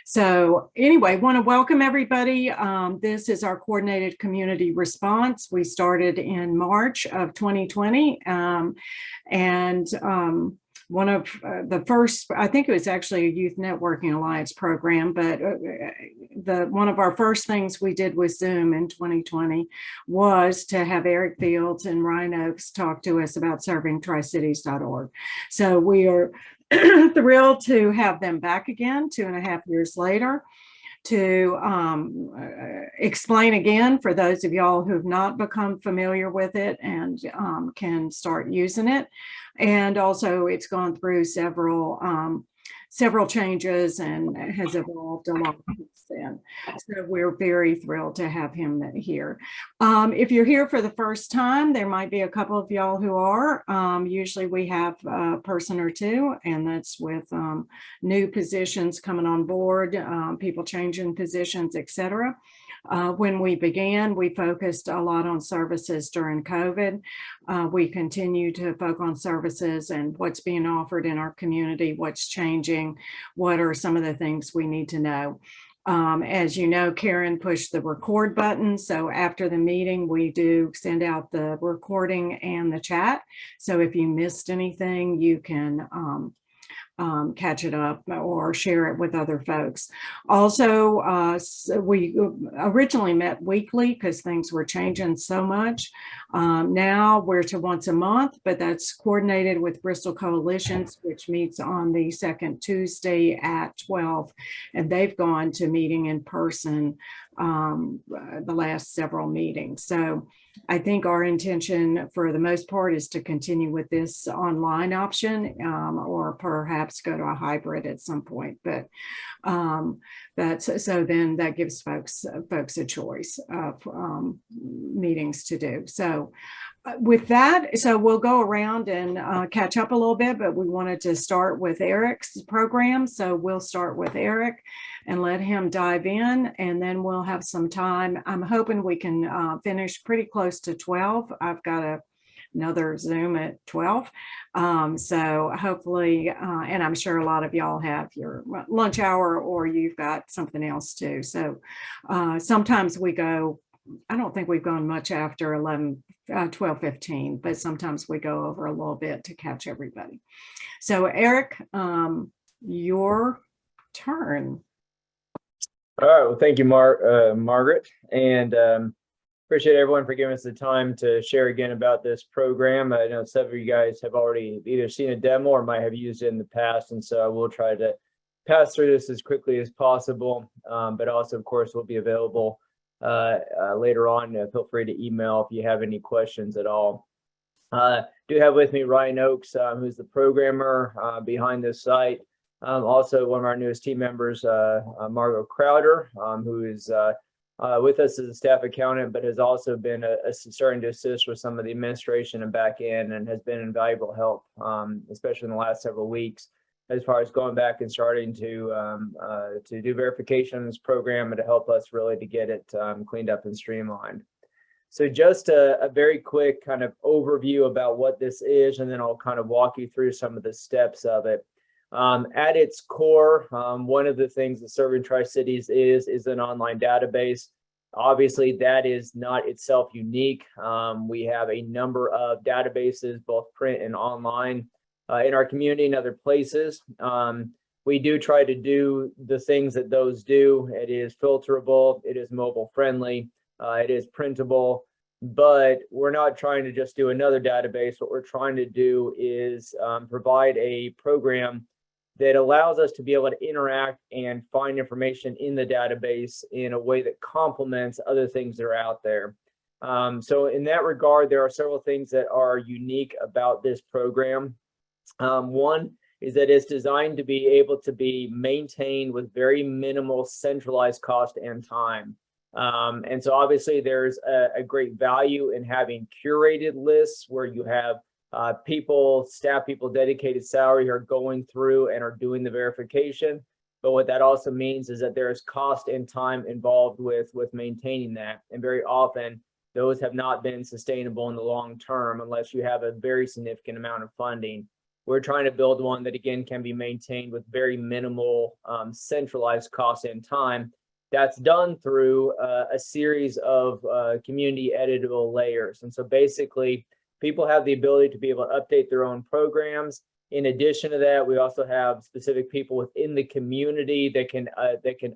So anyway, want to welcome everybody. This is our coordinated community response. We started in March of 2020. One of the first, I think it was actually a Youth Networking Alliance program, but one of our first things we did with Zoom in 2020 was to have Eric Fields and Ryan Oakes talk to us about serving tricities.org. So we are thrilled to have them back again 2.5 years later to explain again for those of y'all who've not become familiar with it and can start using it. And also it's gone through several changes and has evolved a lot since then. So we're very thrilled to have him here. If you're here for the first time, there might be a couple of y'all who are. Usually we have a person or two, and that's with new positions coming on board, people changing positions, etc. When we began, we focused a lot on services during COVID. We continue to focus on services and what's being offered in our community, what's changing, what are some of the things we need to know. As you know, Karen pushed the record button. So after the meeting, we do send out the recording and the chat. So if you missed anything, you can catch it up or share it with other folks. Also, we originally met weekly because things were changing so much. Now we're to once a month, but that's coordinated with Bristol Coalitions, which meets on the second Tuesday at 12. And they've gone to meeting in person the last several meetings. So I think our intention for the most part is to continue with this online option or perhaps go to a hybrid at some point. But so then that gives folks a choice of meetings to do. So with that, so we'll go around and catch up a little bit, but we wanted to start with Eric's program. So we'll start with Eric and let him dive in, and then we'll have some time. I'm hoping we can finish pretty close to 12. I've got another Zoom at 12. So hopefully, and I'm sure a lot of y'all have your lunch hour or you've got something else too. So sometimes we go, I don't think we've gone much after 12:15, but sometimes we go over a little bit to catch everybody. So Eric, your turn. All right, well, thank you, Margaret, and appreciate everyone for giving us the time to share again about this program. I know some of you guys have already either seen a demo or might have used it in the past, and so I will try to pass through this as quickly as possible, but also, of course, will be available later on. Feel free to email if you have any questions at all. Do have with me Ryan Oakes, who's the programmer behind this site. Also, one of our newest team members, Margot Crowder, who is with us as a staff accountant, but has also been starting to assist with some of the administration and back end, and has been invaluable help, especially in the last several weeks, as far as going back and starting to do verification in this program and to help us really to get it cleaned up and streamlined. So just a very quick kind of overview about what this is, and then I'll kind of walk you through some of the steps of it. At its core, one of the things that Serving Tri-Cities is an online database. Obviously, that is not itself unique. We have a number of databases, both print and online, in our community and other places. We do try to do the things that those do. It is filterable, it is mobile friendly, it is printable, but we're not trying to just do another database. What we're trying to do is provide a program that allows us to be able to interact and find information in the database in a way that complements other things that are out there. So in that regard, there are several things that are unique about this program. One is that it's designed to be able to be maintained with very minimal centralized cost and time. And so obviously there's a great value in having curated lists where you have staff people, dedicated salary who are going through and are doing the verification. But what that also means is that there is cost and time involved with maintaining that. And very often those have not been sustainable in the long term unless you have a very significant amount of funding. we're trying to build one that, again, can be maintained with very minimal centralized cost and time. That's done through a series of community editable layers. And so basically, people have the ability to be able to update their own programs. In addition to that, we also have specific people within the community that can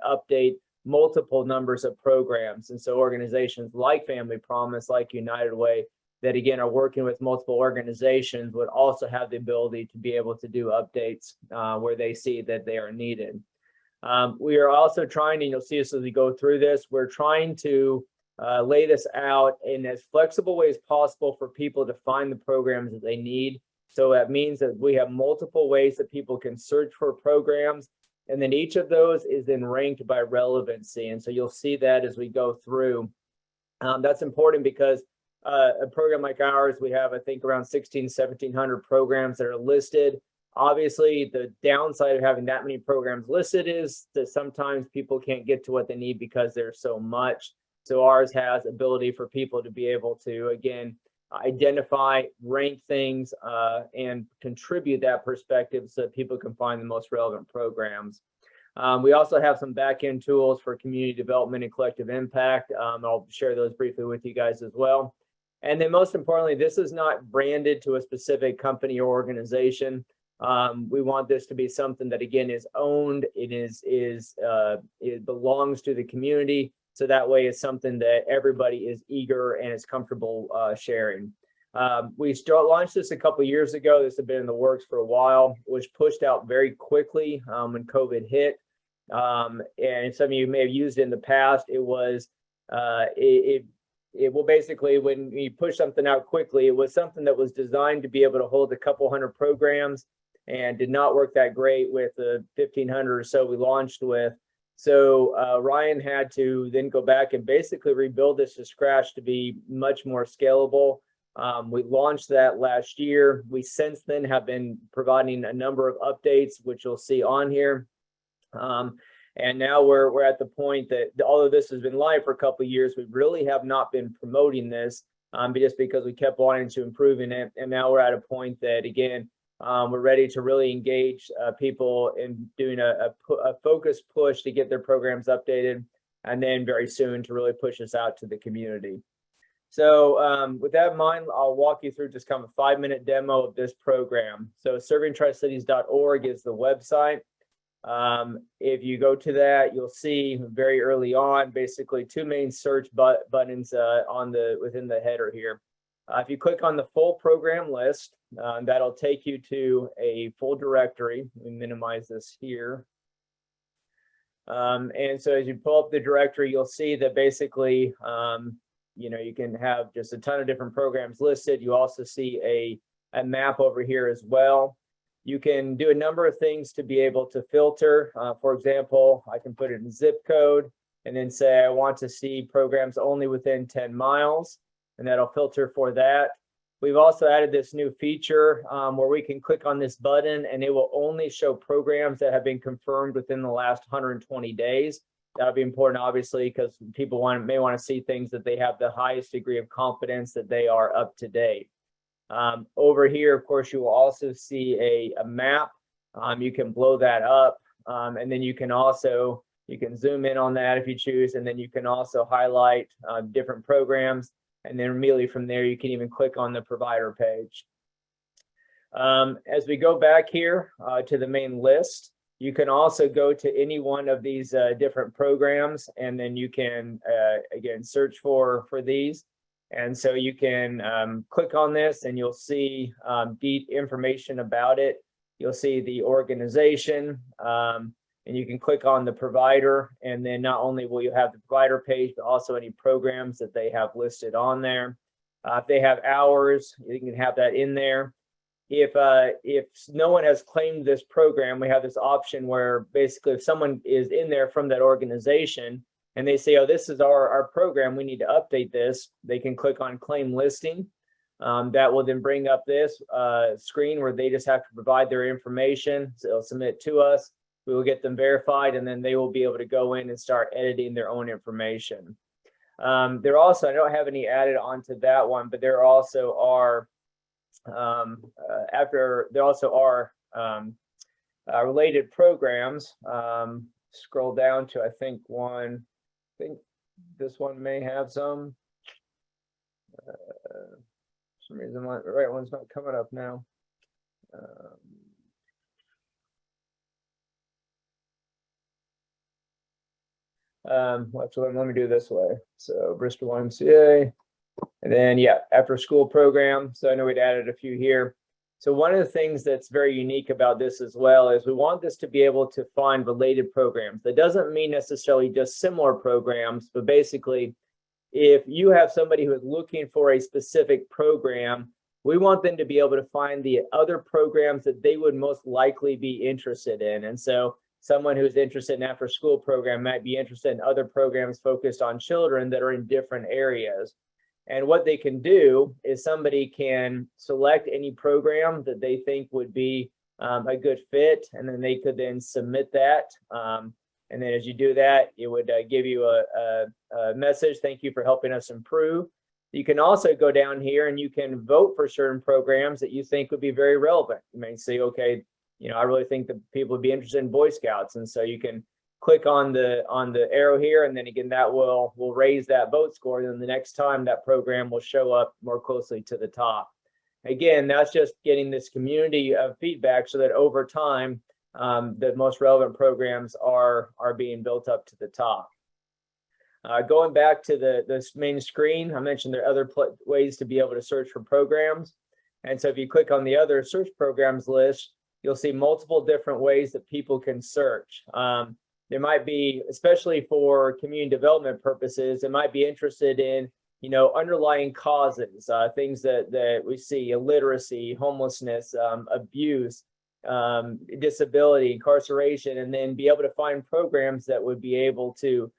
update multiple numbers of programs. And so organizations like Family Promise, like United Way, that again are working with multiple organizations, would also have the ability to be able to do updates where they see that they are needed. We are also trying, and you'll see us as we go through this, we're trying to lay this out in as flexible way as possible for people to find the programs that they need. So that means that we have multiple ways that people can search for programs, and then each of those is then ranked by relevancy. And so you'll see that as we go through. That's important because a program like ours, we have, I think, around 1,700 programs that are listed. Obviously, the downside of having that many programs listed is that sometimes people can't get to what they need because there's so much. So ours has ability for people to be able to, again, identify, rank things, and contribute that perspective so that people can find the most relevant programs. We also have some back-end tools for community development and collective impact. I'll share those briefly with you guys as well. And then most importantly, this is not branded to a specific company or organization. We want this to be something that, again, is owned. It belongs to the community. So that way it's something that everybody is eager and is comfortable sharing. We launched this a couple of years ago. This had been in the works for a while. It was pushed out very quickly when COVID hit. And some of you may have used it in the past. It was, well, basically, when you push something out quickly, it was something that was designed to be able to hold a couple hundred programs and did not work that great with the 1,500 or so we launched with. So Ryan had to then go back and basically rebuild this to scratch to be much more scalable. We launched that last year. We since then have been providing a number of updates, which you'll see on here. And now we're at the point that although this has been live for a couple of years, we really have not been promoting this just because we kept wanting to improve in it. And now we're at a point that, again, we're ready to really engage people in doing a focused push to get their programs updated, and then very soon to really push this out to the community. So with that in mind, I'll walk you through just kind of a 5-minute demo of this program. So servingtricities.org is the website. If you go to that, you'll see very early on, basically 2 main search buttons within the header here. If you click on the full program list, that'll take you to a full directory. Let me minimize this here. And so as you pull up the directory, you'll see that basically, you can have just a ton of different programs listed. You also see a map over here as well. You can do a number of things to be able to filter. For example, I can put it in zip code and then say I want to see programs only within 10 miles, and that'll filter for that. We've also added this new feature where we can click on this button and it will only show programs that have been confirmed within the last 120 days. That'll be important, obviously, because people may want to see things that they have the highest degree of confidence that they are up to date. Over here, of course, you will also see a map. You can blow that up, and then you can zoom in on that if you choose, and then you can also highlight different programs, and then immediately from there, you can even click on the provider page. As we go back here to the main list, you can also go to any one of these different programs, and then you can, again, search for these. And so you can click on this and you'll see deep information about it. You'll see the organization, and you can click on the provider. And then not only will you have the provider page, but also any programs that they have listed on there. If they have hours, you can have that in there. If no one has claimed this program, we have this option where basically if someone is in there from that organization and they say, oh, this is our program, we need to update this, they can click on claim listing. That will then bring up this screen where they just have to provide their information. So they'll submit to us, we will get them verified, and then they will be able to go in and start editing their own information. There also, I don't have any added onto that one, but there also are After there also are related programs. Scroll down to, I think this one may have some. For some reason, the right one's not coming up now. Actually, let me do it this way. So Bristol YMCA, and then yeah, after school program. So I know we'd added a few here. So one of the things that's very unique about this as well is we want this to be able to find related programs. That doesn't mean necessarily just similar programs, but basically, if you have somebody who is looking for a specific program, we want them to be able to find the other programs that they would most likely be interested in. And so someone who's interested in after school program might be interested in other programs focused on children that are in different areas. And what they can do is somebody can select any program that they think would be a good fit, and then they could then submit that. And then as you do that, it would give you a message, thank you for helping us improve. You can also go down here and you can vote for certain programs that you think would be very relevant. You may say, okay, I really think that people would be interested in Boy Scouts. And so you can click on the arrow here, and then again, that will raise that vote score. And then the next time that program will show up more closely to the top. Again, that's just getting this community of feedback so that over time, the most relevant programs are being built up to the top. Going back to the main screen, I mentioned there are other ways to be able to search for programs. And so if you click on the other search programs list, you'll see multiple different ways that people can search. There might be, especially for community development purposes, they might be interested in, underlying causes, things that we see: illiteracy, homelessness, abuse, disability, incarceration, and then be able to find programs that would be able to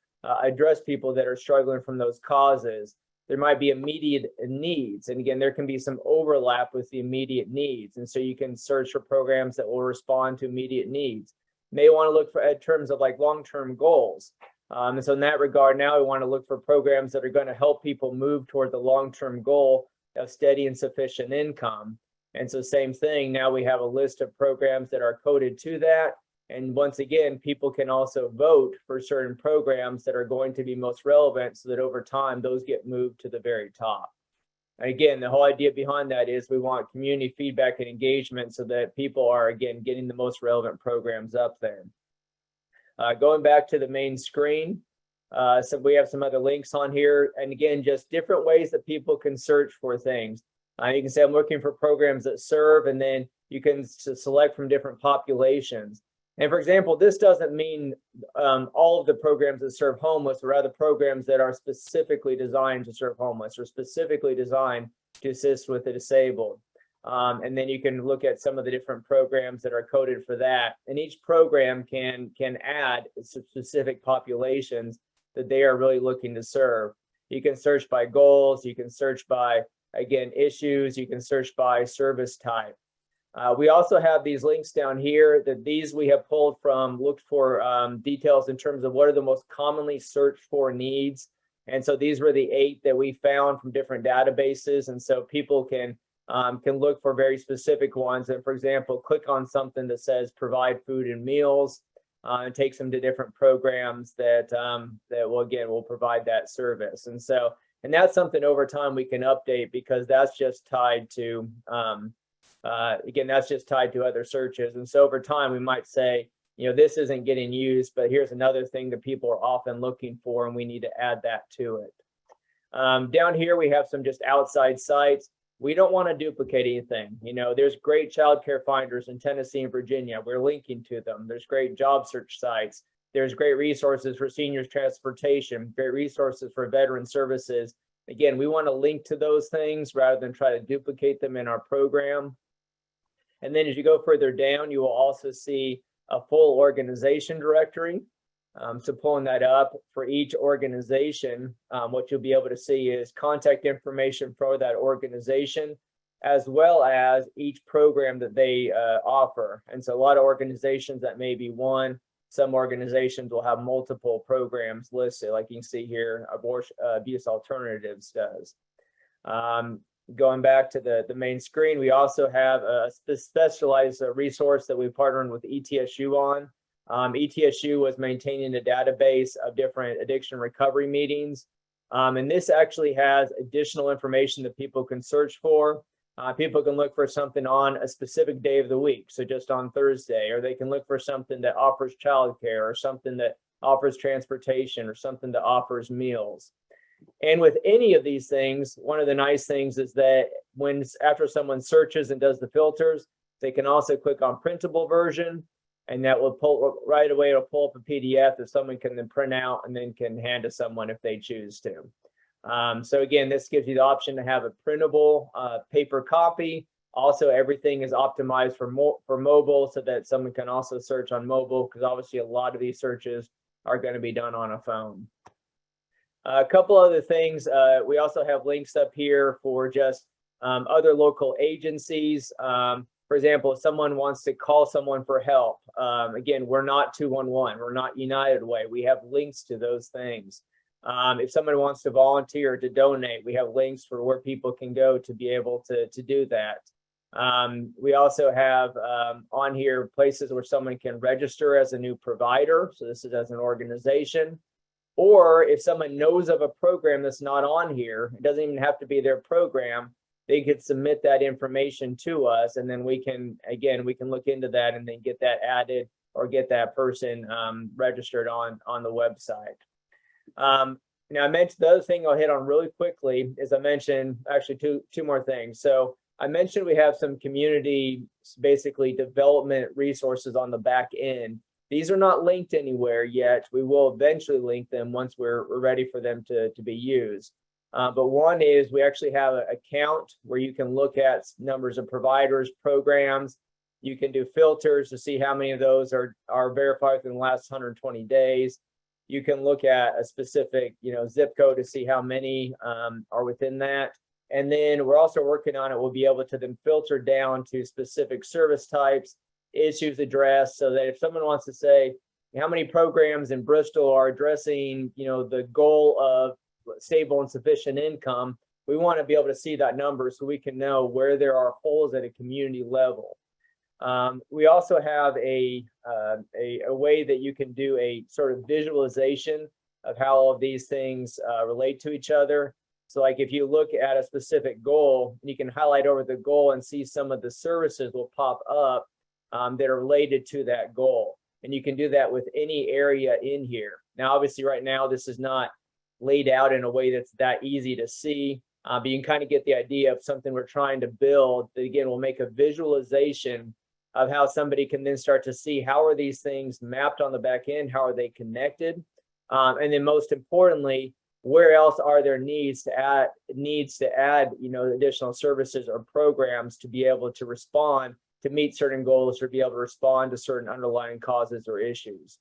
address people that are struggling from those causes. There might be immediate needs. And again, there can be some overlap with the immediate needs. And so you can search for programs that will respond to immediate needs. You may want to look for in terms of like long-term goals. And so in that regard, now we want to look for programs that are going to help people move toward the long-term goal of steady and sufficient income. And so same thing, now we have a list of programs that are coded to that. And once again, people can also vote for certain programs that are going to be most relevant so that over time, those get moved to the very top. And again, the whole idea behind that is we want community feedback and engagement so that people are, again, getting the most relevant programs up there. Going back to the main screen, so we have some other links on here. And again, just different ways that people can search for things. You can say, I'm looking for programs that serve, and then you can select from different populations. And for example, this doesn't mean all of the programs that serve homeless, or rather programs that are specifically designed to serve homeless or specifically designed to assist with the disabled. And then you can look at some of the different programs that are coded for that. And each program can add specific populations that they are really looking to serve. You can search by goals, you can search by, again, issues, you can search by service type. We also have these links down here that these we have pulled from, looked for details in terms of what are the most commonly searched for needs. And so these were the 8 that we found from different databases. And so people can look for very specific ones. And for example, click on something that says provide food and meals, and takes them to different programs that will provide that service. And so, and that's something over time we can update, because that's just tied to again, that's just tied to other searches. And so over time, we might say, this isn't getting used, but here's another thing that people are often looking for, and we need to add that to it. Down here, we have some just outside sites. We don't want to duplicate anything. There's great child care finders in Tennessee and Virginia. We're linking to them. There's great job search sites. There's great resources for seniors transportation, great resources for veteran services. Again, we want to link to those things rather than try to duplicate them in our program. And then as you go further down, you will also see a full organization directory. So pulling that up for each organization, what you'll be able to see is contact information for that organization, as well as each program that they offer. And so a lot of organizations that may be one, some organizations will have multiple programs listed, like you can see here, Abuse Alternatives does. Going back to the main screen, we also have a specialized resource that we partnered with ETSU on. ETSU was maintaining a database of different addiction recovery meetings. And this actually has additional information that people can search for. People can look for something on a specific day of the week, so just on Thursday, or they can look for something that offers childcare, or something that offers transportation, or something that offers meals. And with any of these things, one of the nice things is that after someone searches and does the filters, they can also click on printable version, and that will pull right away. It'll pull up a PDF that someone can then print out and then can hand to someone if they choose to. So again, this gives you the option to have a printable paper copy. Also, everything is optimized for mobile, so that someone can also search on mobile, because obviously a lot of these searches are going to be done on a phone. A couple other things. We also have links up here for just other local agencies. For example, if someone wants to call someone for help, again, we're not 211, we're not United Way. We have links to those things. If someone wants to volunteer or to donate, we have links for where people can go to be able to do that. We also have on here places where someone can register as a new provider. So this is as an organization. Or if someone knows of a program that's not on here, it doesn't even have to be their program, they could submit that information to us, and then we can look into that and then get that added or get that person registered on the website. Now, I mentioned the other thing I'll hit on really quickly is I mentioned actually two more things. So I mentioned we have some community, basically development resources on the back end. These are not linked anywhere yet. We will eventually link them once we're ready for them to be used. But one is we actually have an account where you can look at numbers of providers, programs. You can do filters to see how many of those are verified within the last 120 days. You can look at a specific, zip code to see how many are within that. And then we're also working on it. We'll be able to then filter down to specific service types, issues addressed, so that if someone wants to say how many programs in Bristol are addressing, the goal of stable and sufficient income, we want to be able to see that number so we can know where there are holes at a community level. We also have a way that you can do a sort of visualization of how all of these things relate to each other. So like if you look at a specific goal, you can highlight over the goal and see some of the services will pop up that are related to that goal. And you can do that with any area in here. Now, obviously right now, this is not laid out in a way that's that easy to see, but you can kind of get the idea of something we're trying to build that, again, will make a visualization of how somebody can then start to see how are these things mapped on the back end, how are they connected, and then most importantly, where else are there needs to add additional services or programs to be able to respond to meet certain goals or be able to respond to certain underlying causes or issues.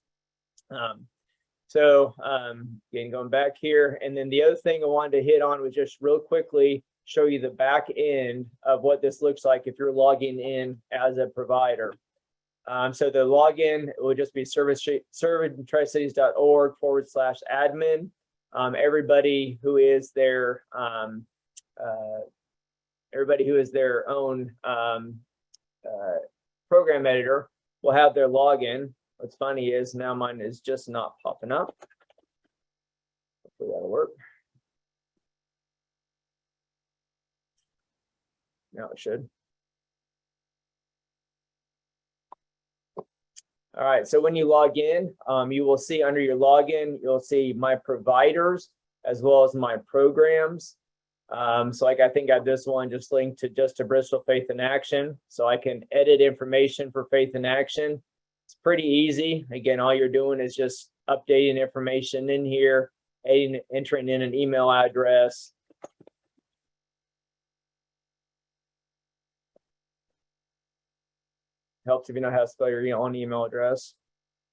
Again, going back here, and then the other thing I wanted to hit on was just real quickly show you the back end of what this looks like if you're logging in as a provider. So the login will just be servicetricities.org/admin. Everybody who is their own program editor will have their login. What's funny is now mine is just not popping up. Hopefully that'll work. Now it should. All right, so when you log in, you will see under your login, you'll see my providers as well as my programs. So like I think I have this one just linked to Bristol Faith in Action. So I can edit information for Faith in Action. It's pretty easy. Again, all you're doing is just updating information in here, entering in an email address. Helps if you know how to spell your own email address.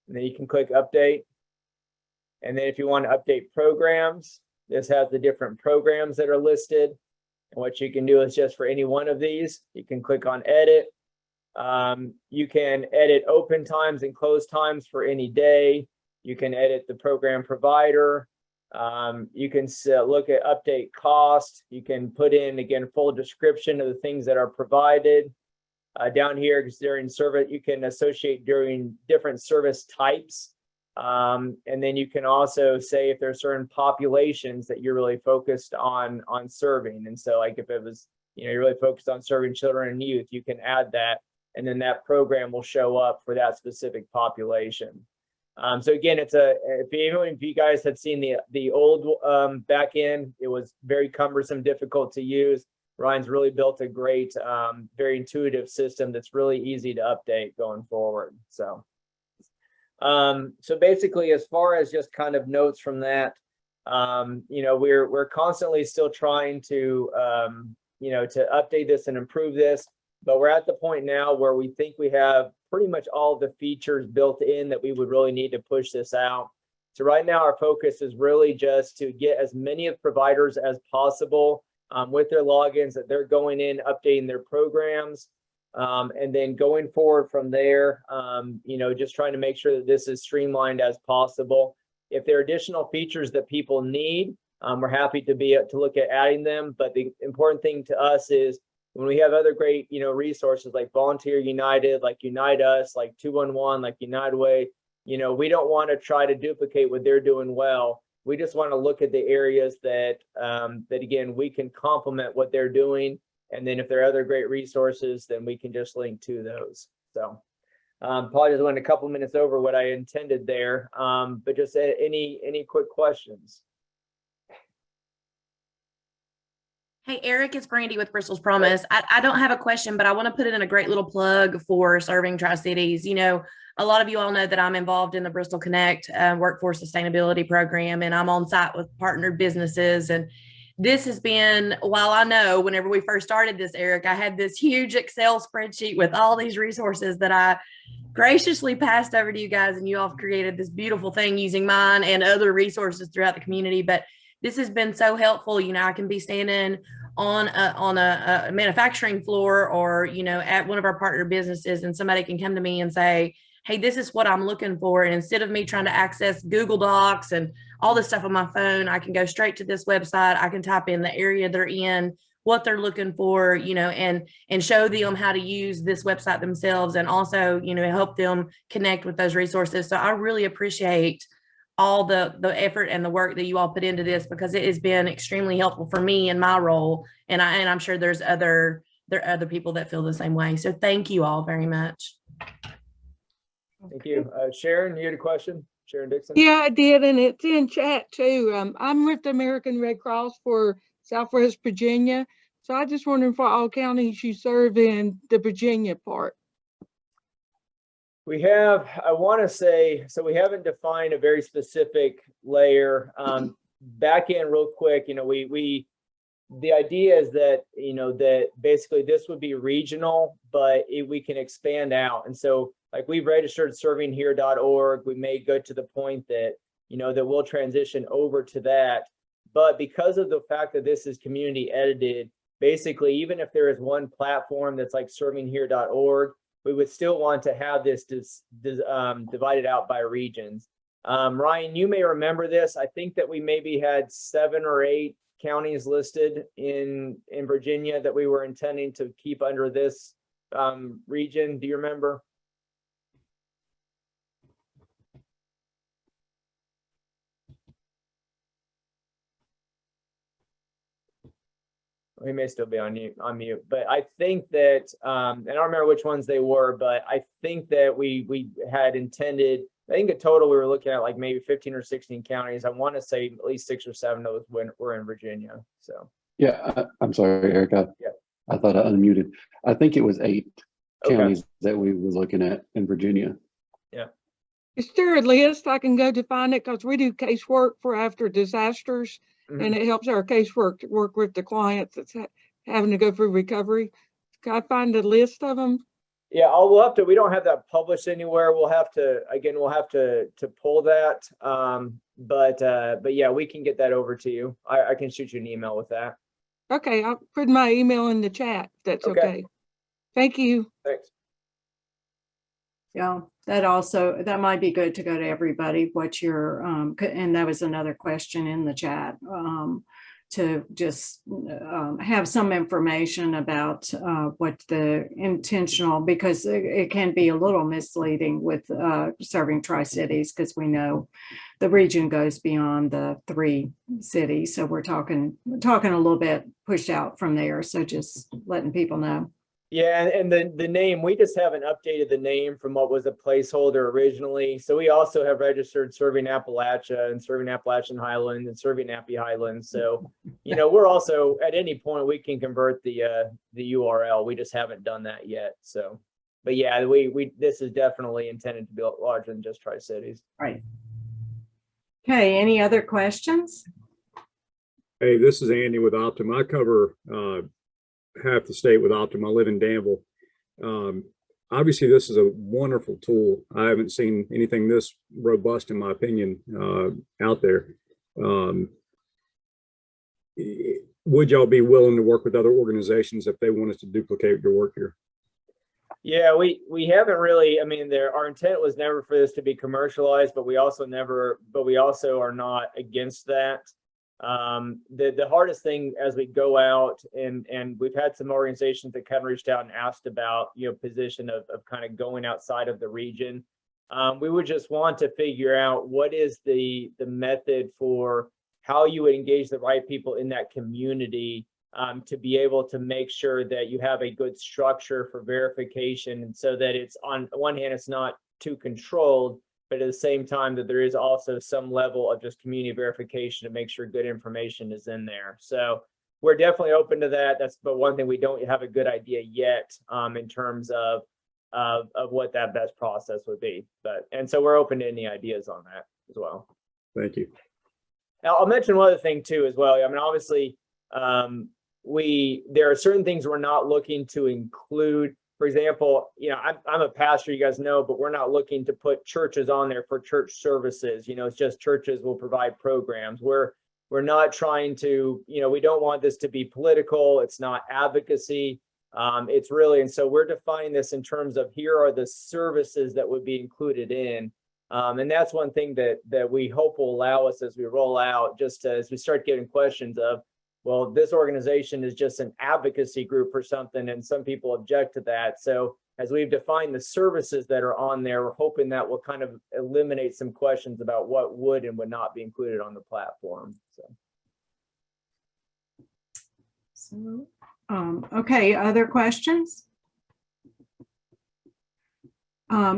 And then you can click update. And then if you want to update programs, this has the different programs that are listed. And what you can do is just for any one of these, you can click on edit. You can edit open times and close times for any day. You can edit the program provider. You can look at update cost. You can put in, again, full description of the things that are provided. Down here, during service, you can associate during different service types. And then you can also say if there are certain populations that you're really focused on serving. And so like if it was, you're really focused on serving children and youth, you can add that, and then that program will show up for that specific population. So again, it's if you guys have seen the old back end, it was very cumbersome, difficult to use. Ryan's really built a great, very intuitive system that's really easy to update going forward. So basically, as far as just kind of notes from that, we're constantly still trying to to update this and improve this, but we're at the point now where we think we have pretty much all of the features built in that we would really need to push this out. So right now, our focus is really just to get as many of providers as possible with their logins, that they're going in, updating their programs. And then going forward from there, just trying to make sure that this is streamlined as possible. If there are additional features that people need, we're happy to look at adding them. But the important thing to us is when we have other great, resources like Volunteer United, like Unite Us, like 211, like United Way, we don't want to try to duplicate what they're doing well. We just want to look at the areas that again, we can complement what they're doing. And then if there are other great resources, then we can just link to those. So probably just went a couple minutes over what I intended there, but just any quick questions? Hey, Eric, it's Brandy with Bristol's Promise. I don't have a question, but I want to put it in a great little plug for serving Tri-Cities. A lot of you all know that I'm involved in the Bristol Connect Workforce Sustainability Program, and I'm on site with partnered businesses. And this has been, while I know whenever we first started this, Eric, I had this huge Excel spreadsheet with all these resources that I graciously passed over to you guys, and you all have created this beautiful thing using mine and other resources throughout the community. But this has been so helpful. I can be standing on a manufacturing floor or, at one of our partner businesses, and somebody can come to me and say, hey, this is what I'm looking for. And instead of me trying to access Google Docs and all this stuff on my phone, I can go straight to this website. I can type in the area they're in, what they're looking for, and show them how to use this website themselves, and also, help them connect with those resources. So I really appreciate all the effort and the work that you all put into this, because it has been extremely helpful for me in my role. And I'm sure there are other people that feel the same way. So thank you all very much. Thank you. Sharon, you had a question? Sharon Dixon? Yeah, I did, and it's in chat too. I'm with the American Red Cross for Southwest Virginia. So I just wondering for all counties you serve in the Virginia part. We have, I want to say, so we haven't defined a very specific layer. Back in real quick, the idea is that, that basically this would be regional, but we can expand out. And so like we've registered servinghere.org. We may go to the point that, that we'll transition over to that. But because of the fact that this is community edited, basically, even if there is one platform that's like servinghere.org, we would still want to have this divided out by regions. Ryan, you may remember this. I think that we maybe had 7 or 8 counties listed in Virginia that we were intending to keep under this region. Do you remember? He may still be on mute, but I think that, and I don't remember which ones they were, but I think that we had intended, I think in total we were looking at like maybe 15 or 16 counties. I want to say at least 6 or 7 of those were in Virginia. So yeah, I'm sorry, Eric. I thought I unmuted. I think it was 8 counties that we were looking at in Virginia. Yeah. Is there a list I can go to find it? Because we do casework for after disasters. And it helps our casework to work with the clients that's having to go through recovery. Can I find a list of them? Yeah, we'll have to. We don't have that published anywhere. We'll have to pull that. But yeah, we can get that over to you. I can shoot you an email with that. Okay, I'll put my email in the chat. That's okay. Thank you. Thanks. Yeah, that might be good to go to everybody, what your, and that was another question in the chat, to just have some information about what the intentional, because it can be a little misleading with serving Tri-Cities, because we know the region goes beyond the 3 cities. So we're talking a little bit pushed out from there. So just letting people know. Yeah, and the name, we just haven't updated the name from what was a placeholder originally. So we also have registered Serving Appalachia and Serving Appalachian Highlands and Serving Appy Highlands. So, you know, we're also, at any point, we can convert the URL. We just haven't done that yet. So, but yeah, this is definitely intended to be larger than just Tri-Cities. Right. Okay, any other questions? Hey, this is Andy with Optima. I cover half the state with Optima. I live in Danville. Obviously, this is a wonderful tool. I haven't seen anything this robust, in my opinion, out there. Would y'all be willing to work with other organizations if they wanted to duplicate your work here? Yeah, we haven't really. I mean, our intent was never for this to be commercialized, but we also are not against that. The hardest thing as we go out, and we've had some organizations that kind of reached out and asked about, you know, position of kind of going outside of the region. We would just want to figure out what is the method for how you would engage the right people in that community, to be able to make sure that you have a good structure for verification, and so that it's, on one hand, it's not too controlled, but at the same time that there is also some level of just community verification to make sure good information is in there. So we're definitely open to that. But one thing we don't have a good idea yet, in terms of what that best process would be. And so we're open to any ideas on that as well. Thank you. Now, I'll mention one other thing too as well. I mean, obviously, there are certain things we're not looking to include. For example, you know, I'm a pastor, you guys know, but we're not looking to put churches on there for church services. You know, it's just churches will provide programs. We're not trying to, you know, we don't want this to be political. It's not advocacy. It's really, and so we're defining this in terms of, here are the services that would be included in. And that's one thing that we hope will allow us, as we roll out, just as we start getting questions of, well, this organization is just an advocacy group for something, and some people object to that. So as we've defined the services that are on there, we're hoping that will kind of eliminate some questions about what would and would not be included on the platform. So, okay, other questions?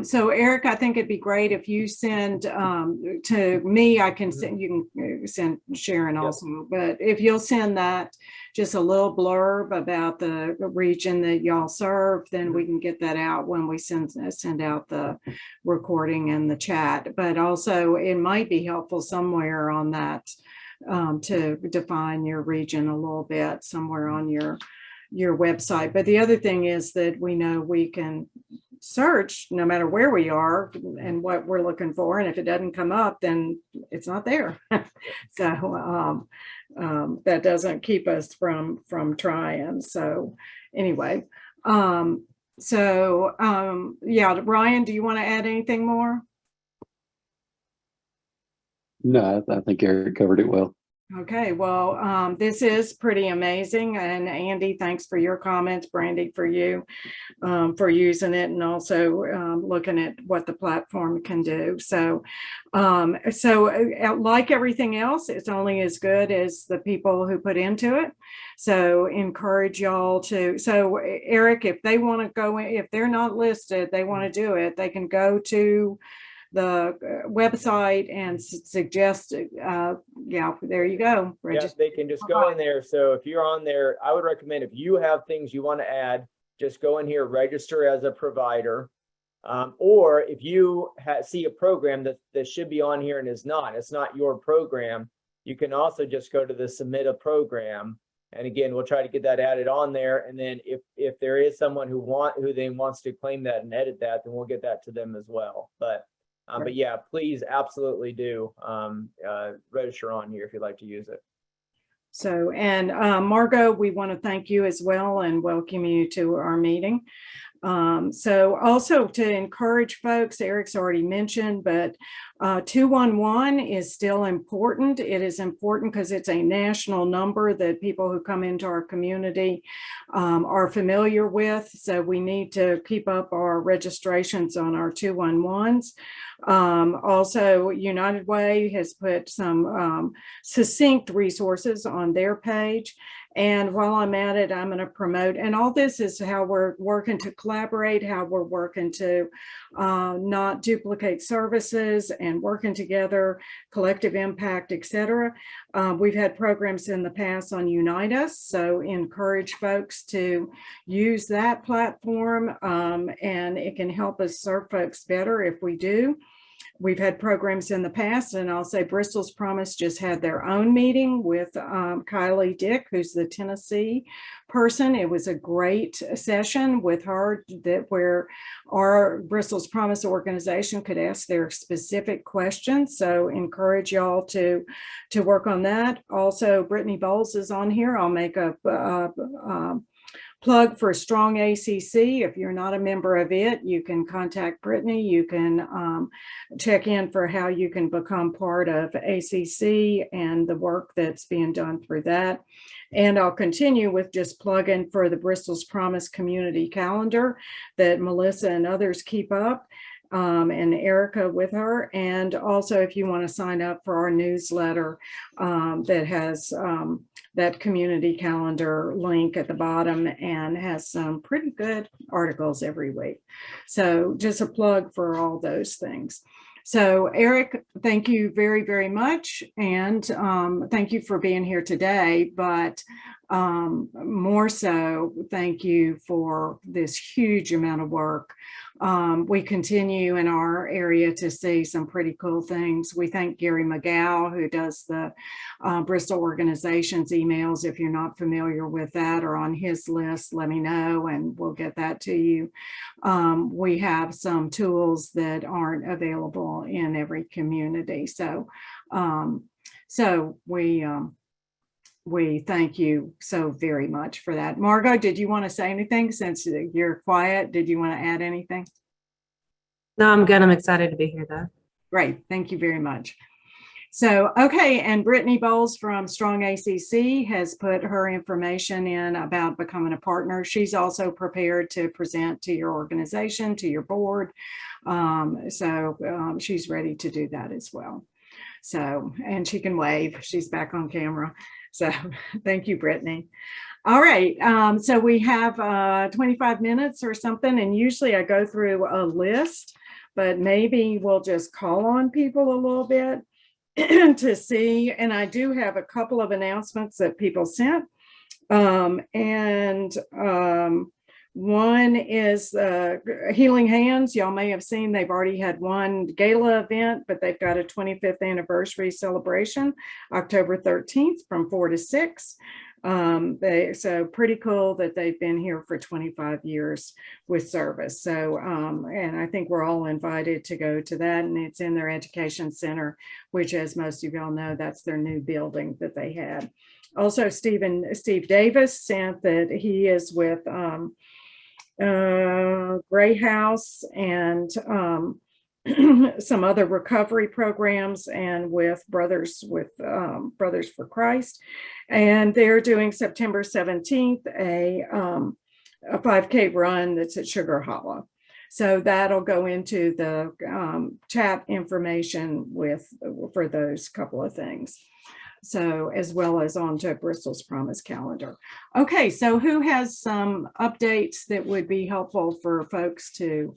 So Eric, I think it'd be great if you send to me. I can send, you can send Sharon also, but if you'll send that, just a little blurb about the region that y'all serve, then we can get that out when we send out the recording and the chat. But also it might be helpful somewhere on that, to define your region a little bit somewhere on your website. But the other thing is that we know we can search no matter where we are and what we're looking for, and if it doesn't come up, then it's not there. So that doesn't keep us from trying. So anyway, yeah, Ryan, do you want to add anything more? No, I think Eric covered it well. Okay, well, this is pretty amazing. And Andy, thanks for your comments. Brandy, for you, for using it, and also looking at what the platform can do. So, like everything else, it's only as good as the people who put into it. So encourage y'all to, so Eric, if they want to go in, if they're not listed, they want to do it, they can go to the website and suggest, yeah, there you go. Yes, they can just go in there. So if you're on there, I would recommend, if you have things you want to add, just go in here, register as a provider. Or if you see a program that should be on here and is not, it's not your program, you can also just go to the submit a program. And again, we'll try to get that added on there. And then if there is someone who then wants to claim that and edit that, then we'll get that to them as well. But yeah, please absolutely do register on here if you'd like to use it. So, and Margot, we want to thank you as well and welcome you to our meeting. So also to encourage folks, Eric's already mentioned, but 211 is still important. It is important because it's a national number that people who come into our community are familiar with. So we need to keep up our registrations on our 211s. Also, United Way has put some succinct resources on their page. And while I'm at it, I'm going to promote, and all this is how we're working to collaborate, how we're working to not duplicate services and working together, collective impact, etc. We've had programs in the past on Unite Us, so encourage folks to use that platform, and it can help us serve folks better if we do. We've had programs in the past, and I'll say Bristol's Promise just had their own meeting with Kylie Dick, who's the Tennessee person. It was a great session with her where our Bristol's Promise organization could ask their specific questions. So encourage y'all to work on that. Also, Brittany Bowles is on here. I'll make a plug for Strong ACC. If you're not a member of it, you can contact Brittany. You can check in for how you can become part of ACC and the work that's being done through that. And I'll continue with just plugging for the Bristol's Promise community calendar that Melissa and others keep up. And Erica with her. And also, if you want to sign up for our newsletter that has that community calendar link at the bottom and has some pretty good articles every week. So just a plug for all those things. So Eric, thank you very, very much. And thank you for being here today, but more so, thank you for this huge amount of work. We continue in our area to see some pretty cool things. We thank Gary McGow, who does the Bristol organizations emails. If you're not familiar with that or on his list, let me know and we'll get that to you. We have some tools that aren't available in every community. So, we thank you so very much for that. Margot, did you want to say anything since you're quiet? Did you want to add anything? No, I'm good. I'm excited to be here though. Great. Thank you very much. So, okay. And Brittany Bowles from Strong ACC has put her information in about becoming a partner. She's also prepared to present to your organization, to your board. She's ready to do that as well. So, and she can wave. She's back on camera. So thank you, Brittany. All right, so we have 25 minutes or something, and usually I go through a list, but maybe we'll just call on people a little bit to see. And I do have a couple of announcements that people sent. One is Healing Hands. Y'all may have seen they've already had one gala event, but they've got a 25th anniversary celebration, October 13th from 4 to 6. So pretty cool that they've been here for 25 years with service. So, and I think we're all invited to go to that, and it's in their education center, which, as most of y'all know, that's their new building that they had. Also, Steve Davis sent that he is with Gray House and some other recovery programs, and with Brothers for Christ, and they're doing September 17th a 5K run that's at Sugar Hollow. So that'll go into the chat information for those couple of things. So as well as onto Bristol's Promise calendar. Okay, so who has some updates that would be helpful for folks to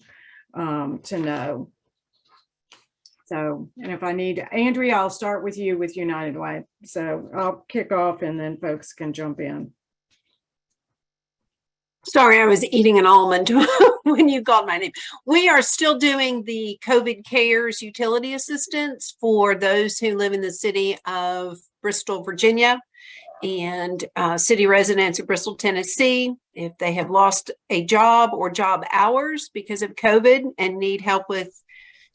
know? So, and if I need, Andrea, I'll start with you with United Way. So I'll kick off and then folks can jump in. Sorry, I was eating an almond when you called my name. We are still doing the COVID Cares utility assistance for those who live in the city of Bristol, Virginia, and city residents of Bristol, Tennessee. If they have lost a job or job hours because of COVID and need help with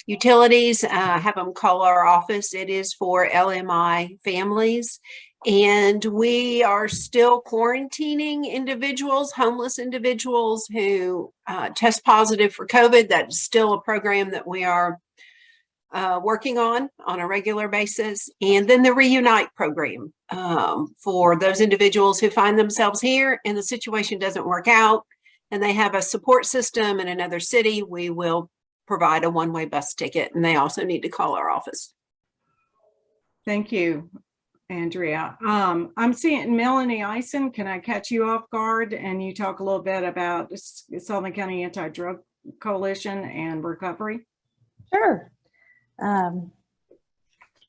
utilities, have them call our office. It is for LMI families. And we are still quarantining individuals, homeless individuals who test positive for COVID. That's still a program that we are working on a regular basis. And then the Reunite program for those individuals who find themselves here and the situation doesn't work out and they have a support system in another city, we will provide a one-way bus ticket, and they also need to call our office. Thank you, Andrea. I'm seeing Melanie Eisen. Can I catch you off guard and you talk a little bit about Sullivan County Anti-Drug Coalition and recovery? Sure.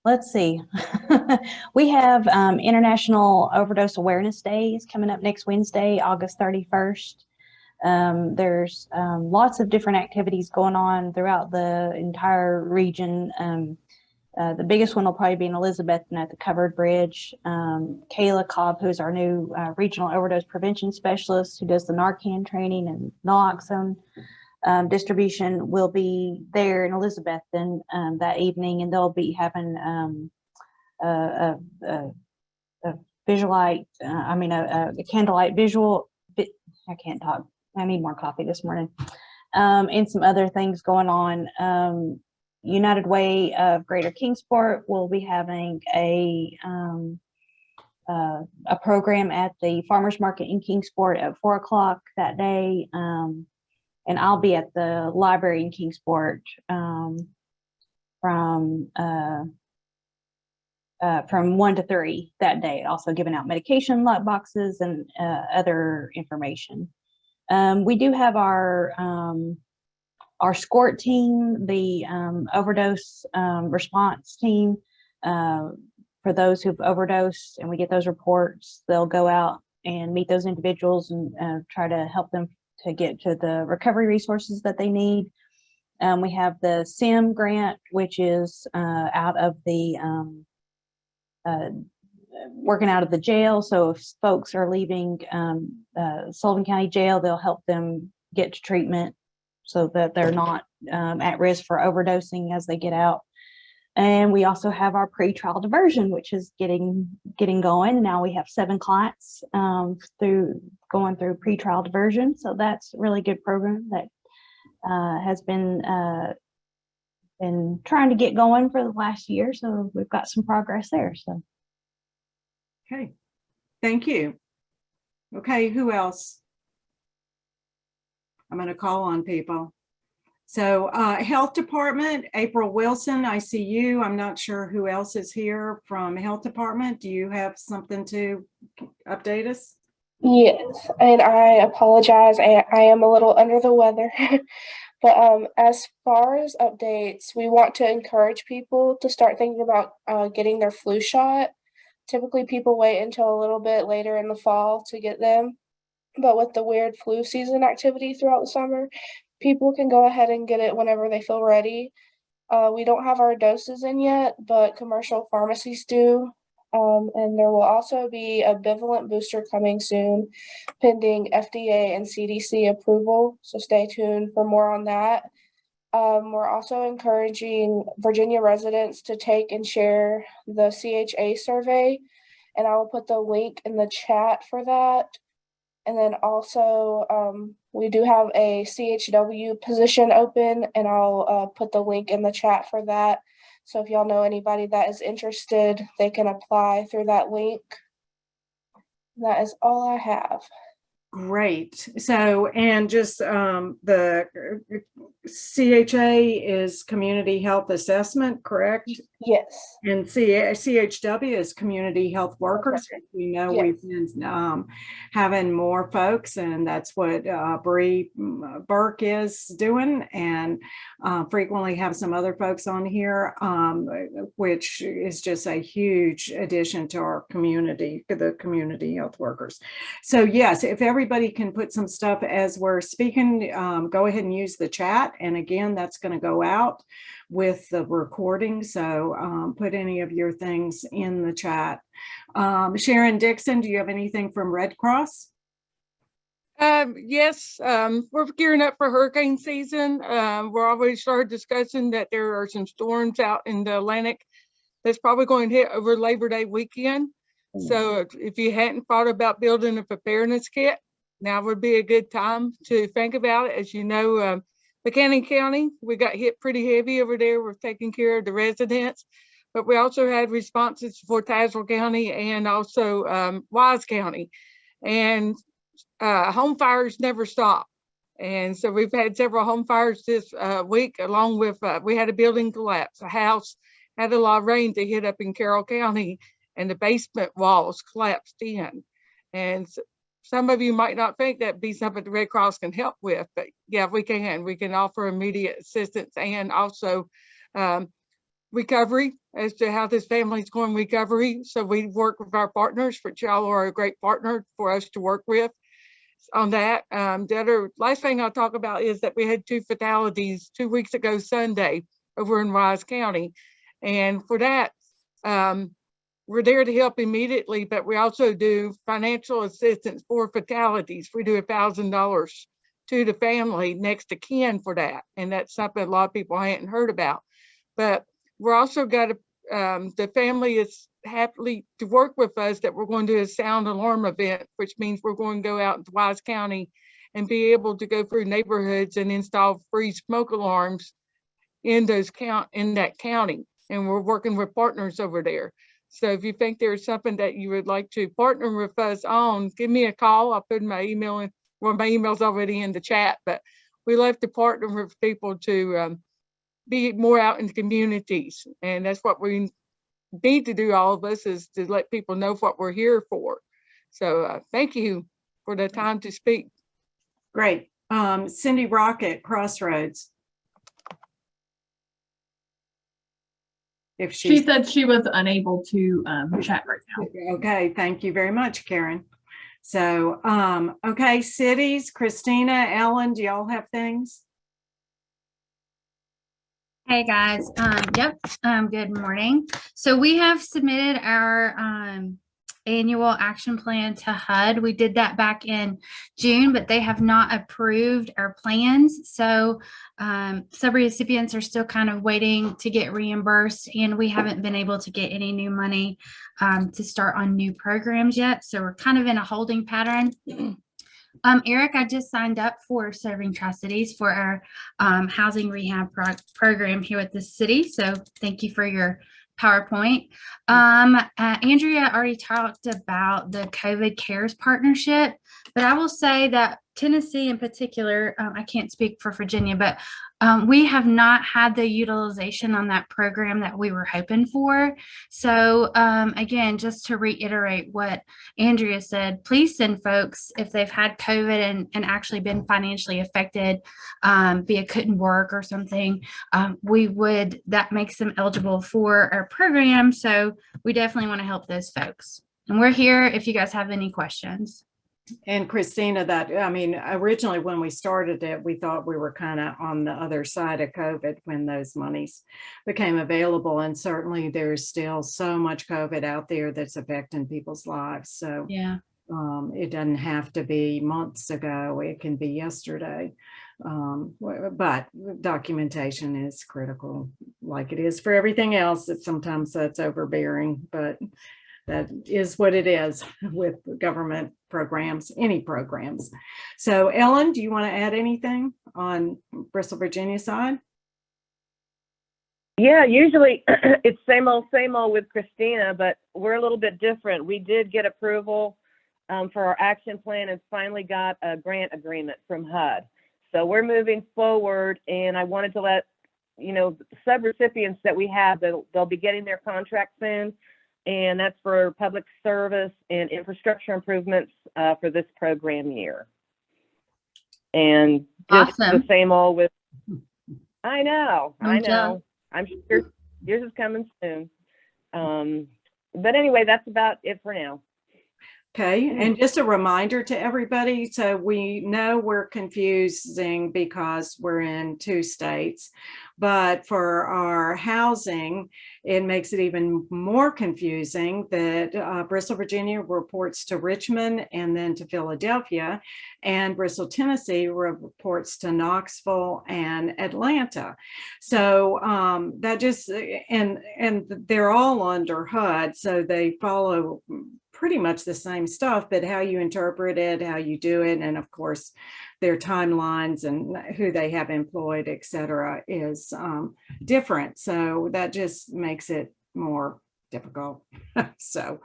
Let's see. We have International Overdose Awareness Days coming up next Wednesday, August 31st. There's lots of different activities going on throughout the entire region. The biggest one will probably be in Elizabethton at the Covered Bridge. Kayla Cobb, who's our new regional overdose prevention specialist who does the Narcan training and naloxone distribution, will be there in Elizabethton that evening, and they'll be having a visualite, a candlelight visual. I can't talk. I need more coffee this morning. And some other things going on. United Way of Greater Kingsport will be having a program at the Farmers Market in Kingsport at 4 o'clock that day. And I'll be at the library in Kingsport from 1 to 3 that day, also giving out medication lock boxes and other information. We do have our SCORT team, the overdose response team. For those who've overdosed and we get those reports, they'll go out and meet those individuals and try to help them to get to the recovery resources that they need. We have the SIM grant, which is out of the working out of the jail. So if folks are leaving Sullivan County Jail, they'll help them get to treatment so that they're not at risk for overdosing as they get out. And we also have our pretrial diversion, which is getting going. Now we have 7 clients going through pretrial diversion. So that's a really good program that has been trying to get going for the last year. So we've got some progress there. So. Okay, thank you. Okay, who else? I'm going to call on people. So Health Department, April Wilson, I see you. I'm not sure who else is here from Health Department. Do you have something to update us? Yes, and I apologize. I am a little under the weather. But as far as updates, we want to encourage people to start thinking about getting their flu shot. Typically, people wait until a little bit later in the fall to get them. But with the weird flu season activity throughout the summer, people can go ahead and get it whenever they feel ready. We don't have our doses in yet, but commercial pharmacies do. And there will also be a bivalent booster coming soon, pending FDA and CDC approval. So stay tuned for more on that. We're also encouraging Virginia residents to take and share the CHA survey, and I will put the link in the chat for that. And then also, we do have a CHW position open, and I'll put the link in the chat for that. So if y'all know anybody that is interested, they can apply through that link. That is all I have. Great. So, and just the CHA is Community Health Assessment, correct? Yes. And CHW is Community Health Workers. We know we've been having more folks, and that's what Bree Burke is doing, and frequently have some other folks on here, which is just a huge addition to our community, the community health workers. So yes, if everybody can put some stuff as we're speaking, go ahead and use the chat. And again, that's going to go out with the recording. So put any of your things in the chat. Sharon Dixon, do you have anything from Red Cross? Yes, we're gearing up for hurricane season. We're already started discussing that there are some storms out in the Atlantic that's probably going to hit over Labor Day weekend. So if you hadn't thought about building a preparedness kit, now would be a good time to think about it. As you know, Buchanan County, we got hit pretty heavy over there. We're taking care of the residents, but we also had responses for Tazewell County and also Wise County. And home fires never stop. And so we've had several home fires this week, along with, we had a building collapse. A house had a lot of rain to hit up in Carroll County, and the basement walls collapsed in. And some of you might not think that'd be something the Red Cross can help with, but yeah, we can. We can offer immediate assistance and also recovery as to how this family's going recovery. So we work with our partners, which y'all are a great partner for us to work with on that. The other last thing I'll talk about is that we had 2 fatalities 2 weeks ago Sunday over in Wise County. And for that, we're there to help immediately, but we also do financial assistance for fatalities. We do $1,000 to the family next to kin for that. And that's something a lot of people hadn't heard about. But we're also got the family is happily to work with us that we're going to do a sound alarm event, which means we're going to go out into Wise County and be able to go through neighborhoods and install free smoke alarms in that county. And we're working with partners over there. So if you think there's something that you would like to partner with us on, give me a call. I'll put my email in. Well, my email's already in the chat, but we love to partner with people to be more out in the communities. And that's what we need to do, all of us, is to let people know what we're here for. So thank you for the time to speak. Great. Cindy Rocket, Crossroads. If she said she was unable to chat right now. Okay, thank you very much, Karen. So, okay, cities, Christina, Ellen, do y'all have things? Hey guys, good morning. So we have submitted our annual action plan to HUD. We did that back in June, but they have not approved our plans. So sub-recipients are still kind of waiting to get reimbursed, and we haven't been able to get any new money to start on new programs yet. So we're kind of in a holding pattern. Eric, I just signed up for Serving Tri-Cities for our housing rehab program here at the city. So thank you for your PowerPoint. Andrea already talked about the COVID CARES partnership, but I will say that Tennessee in particular, I can't speak for Virginia, but we have not had the utilization on that program that we were hoping for. So again, just to reiterate what Andrea said, please send folks if they've had COVID and actually been financially affected via couldn't work or something. That makes them eligible for our program. So we definitely want to help those folks. And we're here if you guys have any questions. And Christina, originally when we started it, we thought we were kind of on the other side of COVID when those monies became available. And certainly there's still so much COVID out there that's affecting people's lives. So yeah, it doesn't have to be months ago. It can be yesterday. But documentation is critical, like it is for everything else. That sometimes that's overbearing, but that is what it is with government programs, any programs. So Ellen, do you want to add anything on Bristol, Virginia side? Yeah, usually it's same old with Christina, but we're a little bit different. We did get approval for our action plan and finally got a grant agreement from HUD. So we're moving forward, and I wanted to let sub-recipients that we have, they'll be getting their contract soon. And that's for public service and infrastructure improvements for this program year. And just awesome. The same old with, I know. I'm sure yours is coming soon. But anyway, that's about it for now. Okay, and just a reminder to everybody, so we know we're confusing because we're in 2 states, but for our housing, it makes it even more confusing that Bristol, Virginia reports to Richmond and then to Philadelphia, and Bristol, Tennessee reports to Knoxville and Atlanta. So that just, and they're all under HUD, so they follow pretty much the same stuff, but how you interpret it, how you do it, and of course their timelines and who they have employed, et cetera, is different. So that just makes it more difficult. So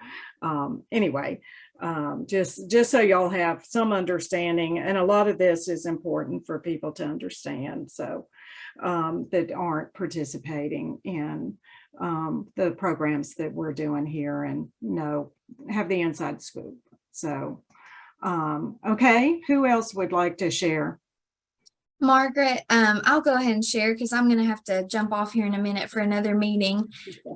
anyway, just so y'all have some understanding, and a lot of this is important for people to understand, so that aren't participating in the programs that we're doing here and have the inside scoop. So, okay, who else would like to share? Margaret, I'll go ahead and share because I'm going to have to jump off here in a minute for another meeting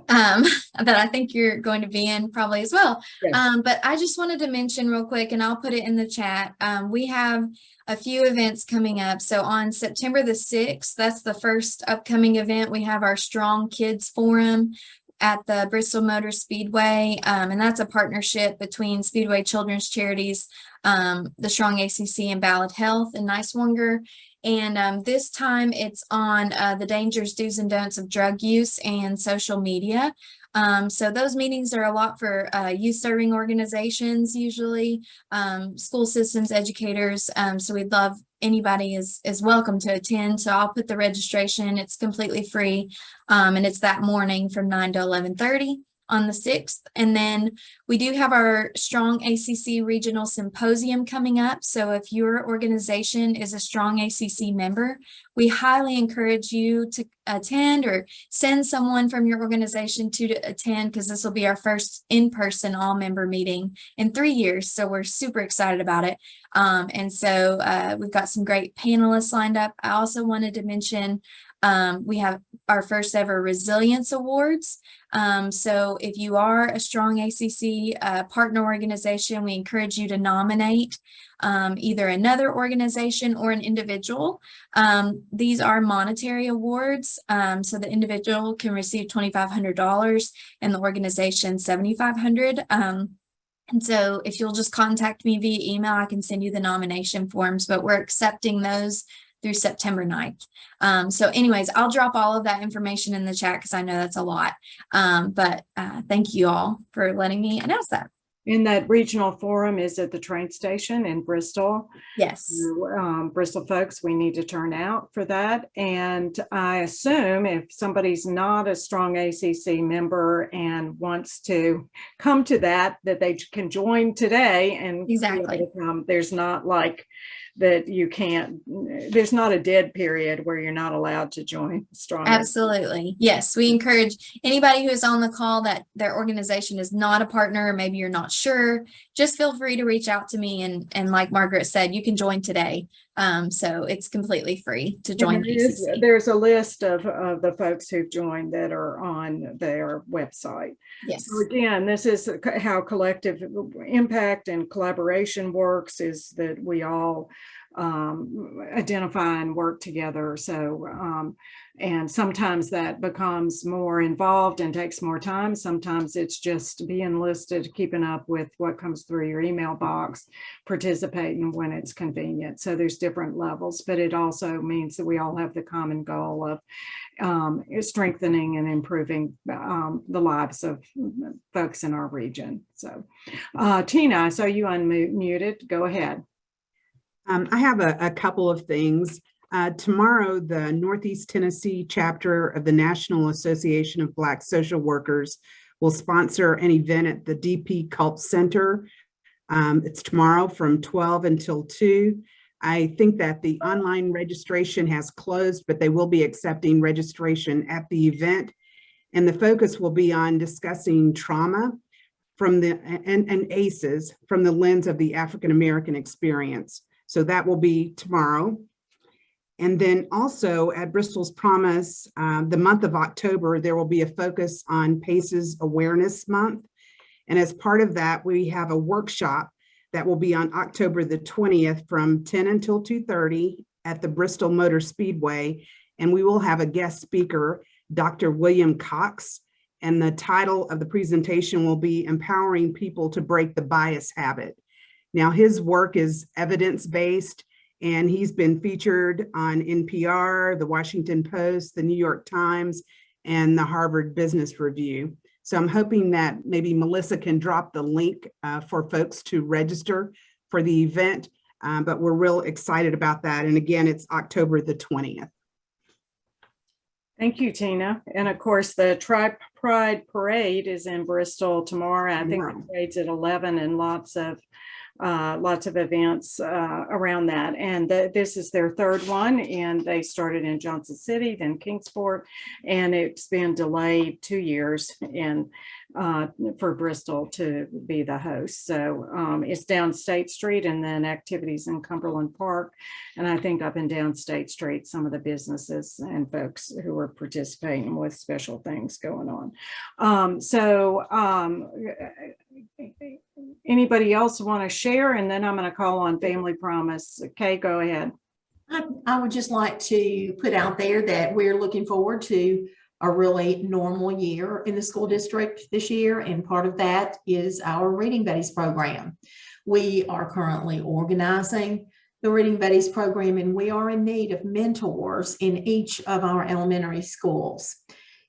that I think you're going to be in probably as well. Yes. But I just wanted to mention real quick, and I'll put it in the chat. We have a few events coming up. So on September the 6th, that's the first upcoming event. We have our Strong Kids Forum at the Bristol Motor Speedway. And that's a partnership between Speedway Children's Charities, the Strong ACC, and Ballad Health in Nicewanger. And this time it's on the dangers, do's, and don'ts of drug use and social media. So those meetings are a lot for youth serving organizations, usually school systems, educators. So we'd love anybody is welcome to attend. So I'll put the registration. It's completely free, and it's that morning from 9 to 11:30 on the 6th. And then we do have our Strong ACC Regional Symposium coming up. So if your organization is a Strong ACC member, we highly encourage you to attend or send someone from your organization to attend, because this will be our first in-person all-member meeting in 3 years. So we're super excited about it. And so we've got some great panelists lined up. I also wanted to mention we have our first ever Resilience Awards. So if you are a Strong ACC partner organization, we encourage you to nominate either another organization or an individual. These are monetary awards. So the individual can receive $2,500 and the organization $7,500. And so if you'll just contact me via email, I can send you the nomination forms, but we're accepting those through September 9th. So anyways, I'll drop all of that information in the chat because I know that's a lot. But thank you all for letting me announce that. In that regional forum is at the train station in Bristol. Yes. Bristol folks, we need to turn out for that. And I assume if somebody's not a Strong ACC member and wants to come to that they can join today and exactly. There's not like that you can't, there's not a dead period where you're not allowed to join Strong. Absolutely. Yes. We encourage anybody who is on the call that their organization is not a partner, or maybe you're not sure, just feel free to reach out to me. And like Margaret said, you can join today. So it's completely free to join. There's a list of the folks who've joined that are on their website. Yes. So again, this is how collective impact and collaboration works, is that we all identify and work together. So and sometimes that becomes more involved and takes more time. Sometimes it's just being listed, keeping up with what comes through your email box, participating when it's convenient. So there's different levels, but it also means that we all have the common goal of strengthening and improving the lives of folks in our region. So Tina, I saw you unmuted. Go ahead. I have a couple of things. Tomorrow, the Northeast Tennessee chapter of the National Association of Black Social Workers will sponsor an event at the DP Culp Center. It's tomorrow from 12 until 2. I think that the online registration has closed, but they will be accepting registration at the event. And the focus will be on discussing trauma from and ACEs from the lens of the African-American experience. So that will be tomorrow. And then also at Bristol's Promise, the month of October, there will be a focus on PACES Awareness Month. And as part of that, we have a workshop that will be on October the 20th from 10 until 2:30 at the Bristol Motor Speedway. And we will have a guest speaker, Dr. William Cox. And the title of the presentation will be Empowering People to Break the Bias Habit. Now, his work is evidence-based, and he's been featured on NPR, the Washington Post, the New York Times, and the Harvard Business Review. So I'm hoping that maybe Melissa can drop the link for folks to register for the event, but we're real excited about that. And again, it's October the 20th. Thank you, Tina. And of course, the Pride Parade is in Bristol tomorrow. I think the parade's at 11, and lots of events around that. And this is their third one, and they started in Johnson City, then Kingsport, and it's been delayed 2 years for Bristol to be the host. So it's down State Street, and then activities in Cumberland Park. And I think up and down State Street, some of the businesses and folks who are participating with special things going on. Anybody else want to share? And then I'm going to call on Family Promise. Okay, go ahead. I would just like to put out there that we're looking forward to a really normal year in the school district this year. And part of that is our Reading Buddies program. We are currently organizing the Reading Buddies program, and we are in need of mentors in each of our elementary schools.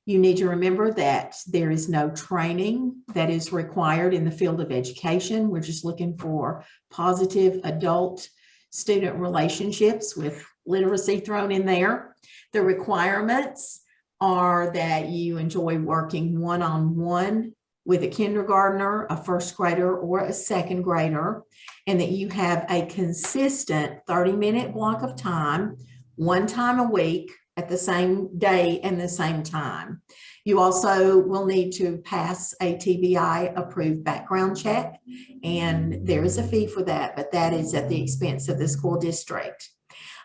You need to remember that there is no training that is required in the field of education. We're just looking for positive adult-student relationships with literacy thrown in there. The requirements are that you enjoy working one-on-one with a kindergartner, a first grader, or a second grader, and that you have a consistent 30-minute block of time, one time a week, at the same day and the same time. You also will need to pass a TBI approved background check, and there is a fee for that, but that is at the expense of the school district.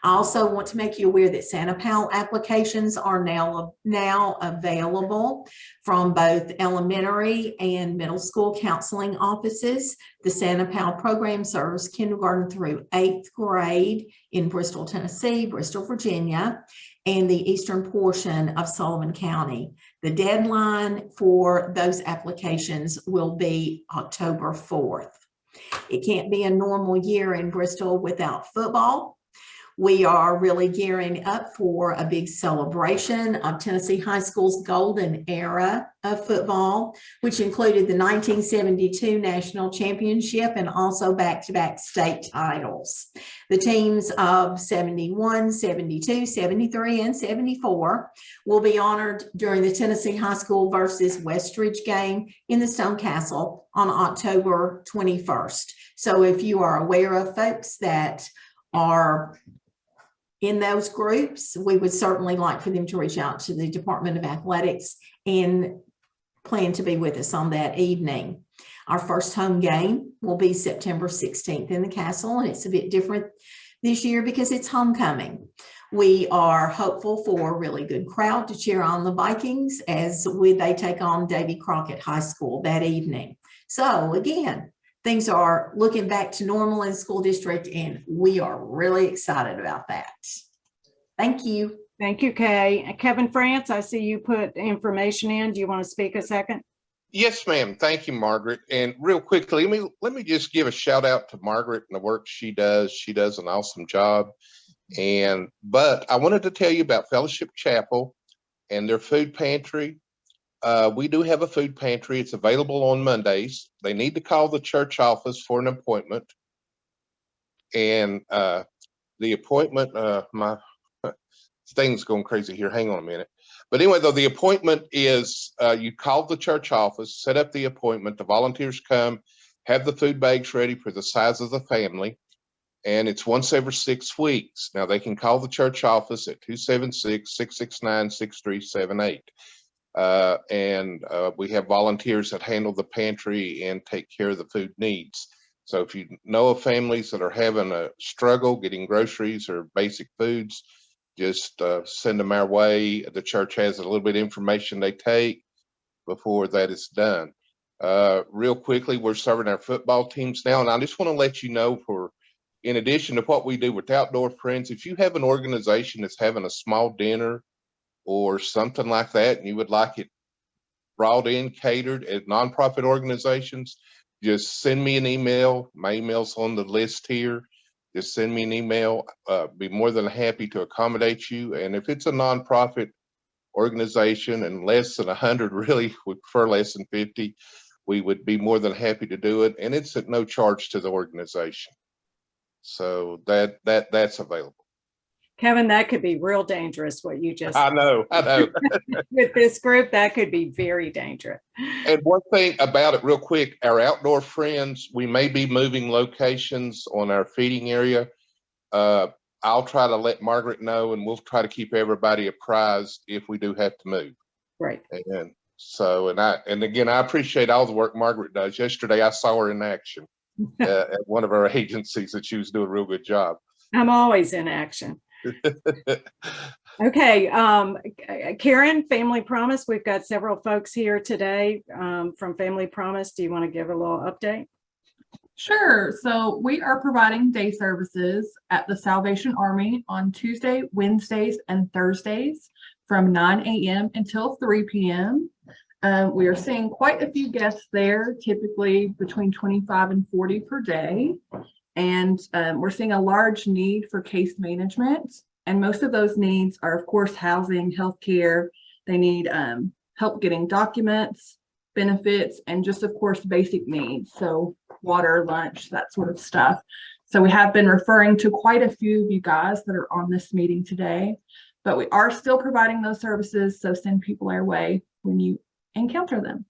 I also want to make you aware that Santa Pal applications are now available from both elementary and middle school counseling offices. The Santa Pal program serves kindergarten through 8th grade in Bristol, Tennessee, Bristol, Virginia, and the eastern portion of Sullivan County. The deadline for those applications will be October 4th. It can't be a normal year in Bristol without football. We are really gearing up for a big celebration of Tennessee High School's golden era of football, which included the 1972 National Championship and also back-to-back state titles. The teams of 71, 72, 73, and 74 will be honored during the Tennessee High School versus Westridge game in the Stone Castle on October 21st. So if you are aware of folks that are in those groups, we would certainly like for them to reach out to the Department of Athletics and plan to be with us on that evening. Our first home game will be September 16th in the castle, and it's a bit different this year because it's homecoming. We are hopeful for a really good crowd to cheer on the Vikings as they take on Davy Crockett High School that evening. So again, things are looking back to normal in the school district, and we are really excited about that. Thank you. Thank you, Kay. Kevin France, I see you put information in. Do you want to speak a second? Yes, ma'am. Thank you, Margaret. And real quickly, let me just give a shout out to Margaret and the work she does. She does an awesome job. But I wanted to tell you about Fellowship Chapel and their food pantry. We do have a food pantry. It's available on Mondays. They need to call the church office for an appointment. And the appointment, my thing's going crazy here. Hang on a minute. But anyway, though, the appointment is you call the church office, set up the appointment. The volunteers come, have the food bags ready for the size of the family. And it's once every 6 weeks. Now, they can call the church office at 276-669-6378. We have volunteers that handle the pantry and take care of the food needs. So if you know of families that are having a struggle getting groceries or basic foods, just send them our way. The church has a little bit of information they take before that is done. Real quickly, we're serving our football teams now, and I just want to let you know, in addition to what we do with Outdoor Friends, if you have an organization that's having a small dinner or something like that, and you would like it brought in, catered at nonprofit organizations, just send me an email. My email's on the list here. Just send me an email. Be more than happy to accommodate you. And if it's a nonprofit organization and less than 100, really, we prefer less than 50, we would be more than happy to do it. And it's at no charge to the organization. So that's available. Kevin, that could be real dangerous, what you just I know. with this group, that could be very dangerous. And one thing about it real quick, our Outdoor Friends, we may be moving locations on our feeding area. I'll try to let Margaret know, and we'll try to keep everybody apprised if we do have to move. Right. And so, and again, I appreciate all the work Margaret does. Yesterday, I saw her in action at one of our agencies, and she was doing a real good job. I'm always in action. Okay, Karen, Family Promise. We've got several folks here today from Family Promise. Do you want to give a little update? Sure. So we are providing day services at the Salvation Army on Tuesday, Wednesdays, and Thursdays from 9 a.m. until 3 p.m. We are seeing quite a few guests there, typically between 25 and 40 per day. And we're seeing a large need for case management. And most of those needs are, of course, housing, healthcare. They need help getting documents, benefits, and just, of course, basic needs. So water, lunch, that sort of stuff. So we have been referring to quite a few of you guys that are on this meeting today, but we are still providing those services. So send people our way when you encounter them.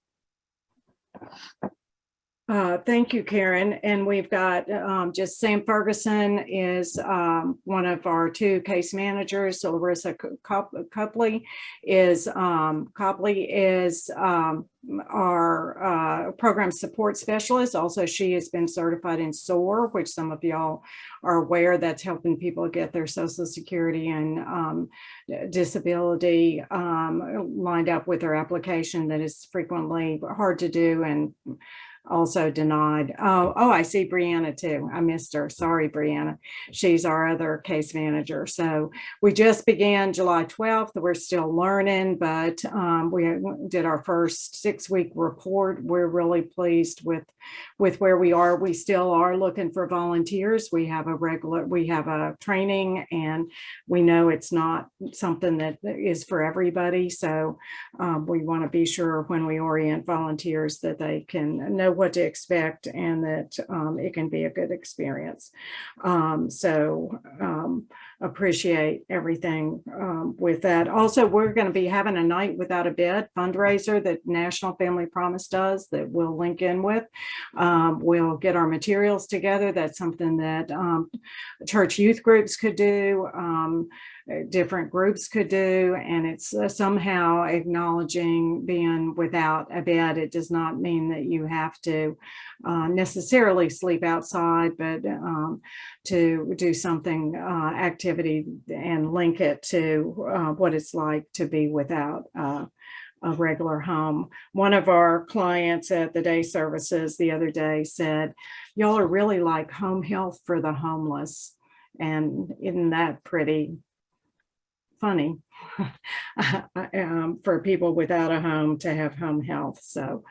Thank you, Karen. And we've got just Sam Ferguson is one of our two case managers. So Larissa Copley is our program support specialist. Also, she has been certified in SOAR, which some of y'all are aware, that's helping people get their Social Security and disability lined up with their application that is frequently hard to do and also denied. Oh, I see Brianna too. I missed her. Sorry, Brianna. She's our other case manager. So we just began July 12th. We're still learning, but we did our first 6-week report. We're really pleased with where we are. We still are looking for volunteers. We have a training, and we know it's not something that is for everybody. So we want to be sure when we orient volunteers that they can know what to expect and that it can be a good experience. Appreciate everything with that. Also, we're going to be having a Night Without a Bed fundraiser that National Family Promise does that we'll link in with. We'll get our materials together. That's something that church youth groups could do. Different groups could do, and it's somehow acknowledging being without a bed. It does not mean that you have to necessarily sleep outside, but to do something activity and link it to what it's like to be without a regular home. One of our clients at the day services the other day said, "Y'all are really like home health for the homeless." And isn't that pretty funny for people without a home to have home health? So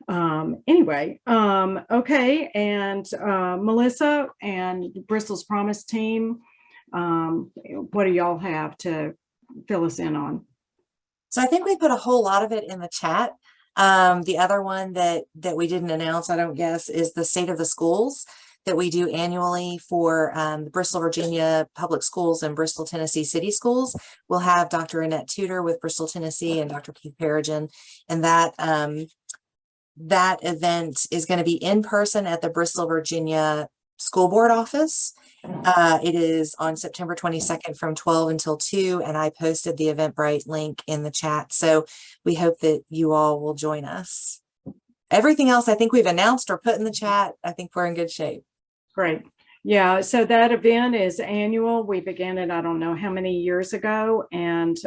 anyway, okay. And Melissa and Bristol's Promise team, what do y'all have to fill us in on? So I think we put a whole lot of it in the chat. The other one that we didn't announce, I don't guess, is the State of the Schools that we do annually for the Bristol, Virginia Public Schools and Bristol, Tennessee City Schools. We'll have Dr. Annette Tudor with Bristol, Tennessee, and Dr. Keith Perrigan. And that event is going to be in person at the Bristol, Virginia School Board office. It is on September 22nd from 12 until 2, and I posted the Eventbrite link in the chat. So we hope that you all will join us. Everything else I think we've announced or put in the chat. I think we're in good shape. Great. Yeah, so that event is annual. We began it, I don't know how many years ago, and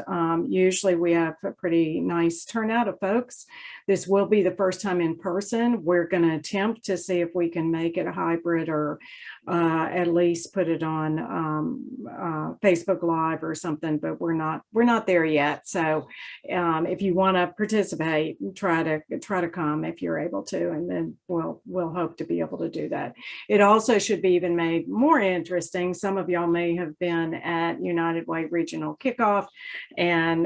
usually we have a pretty nice turnout of folks this will be the first time in person. We're going to attempt to see if we can make it a hybrid or at least put it on Facebook Live or something, but we're not there yet. So if you want to participate, try to come if you're able to, and then we'll hope to be able to do that. It also should be even made more interesting. Some of y'all may have been at United Way Regional Kickoff, and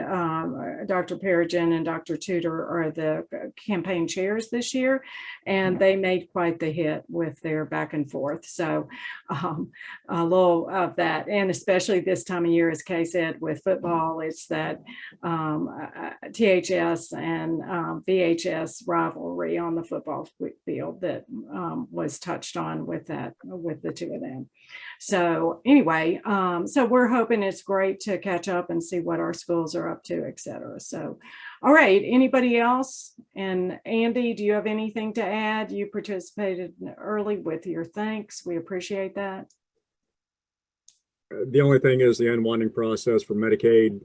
Dr. Perigin and Dr. Tudor are the campaign chairs this year, and they made quite the hit with their back and forth. So a little of that, and especially this time of year, as Kay said, with football, it's that THS and VHS rivalry on the football field that was touched on with the two of them. So anyway, so we're hoping it's great to catch up and see what our schools are up to, et cetera. So, all right, anybody else? And Andy, do you have anything to add? You participated early with your thanks. We appreciate that. The only thing is the unwinding process for Medicaid.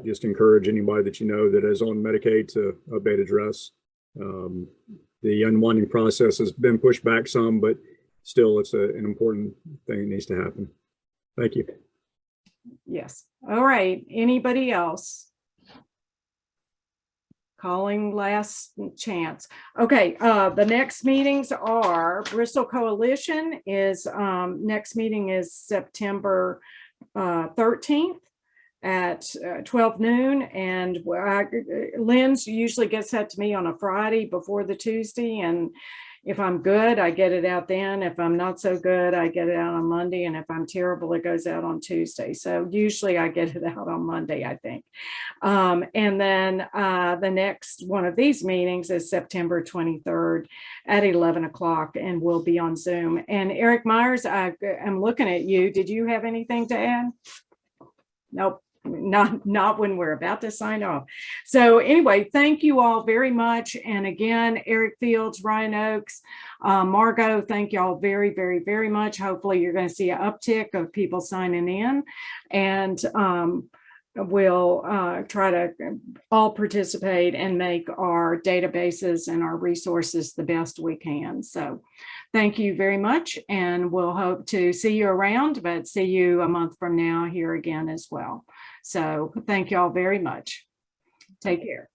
Just encourage anybody that you know that is on Medicaid to update address. The unwinding process has been pushed back some, but still it's an important thing that needs to happen. Thank you. Yes. All right. Anybody else? Calling last chance. Okay. The next meetings are Bristol Coalition is next meeting is September 13th at 12 noon. And Lynn's usually gets that to me on a Friday before the Tuesday. And if I'm good, I get it out then. If I'm not so good, I get it out on Monday. And if I'm terrible, it goes out on Tuesday. So usually I get it out on Monday, I think. And then the next one of these meetings is September 23rd at 11 o'clock, and we'll be on Zoom. And Eric Myers, I'm looking at you. Did you have anything to add? Nope. Not when we're about to sign off. So anyway, thank you all very much. And again, Eric Fields, Ryan Oakes, Margot, thank you all very, very, very much. Hopefully you're going to see an uptick of people signing in, and we'll try to all participate and make our databases and our resources the best we can. So thank you very much, and we'll hope to see you around, but see you a month from now here again as well. So thank you all very much. Take care.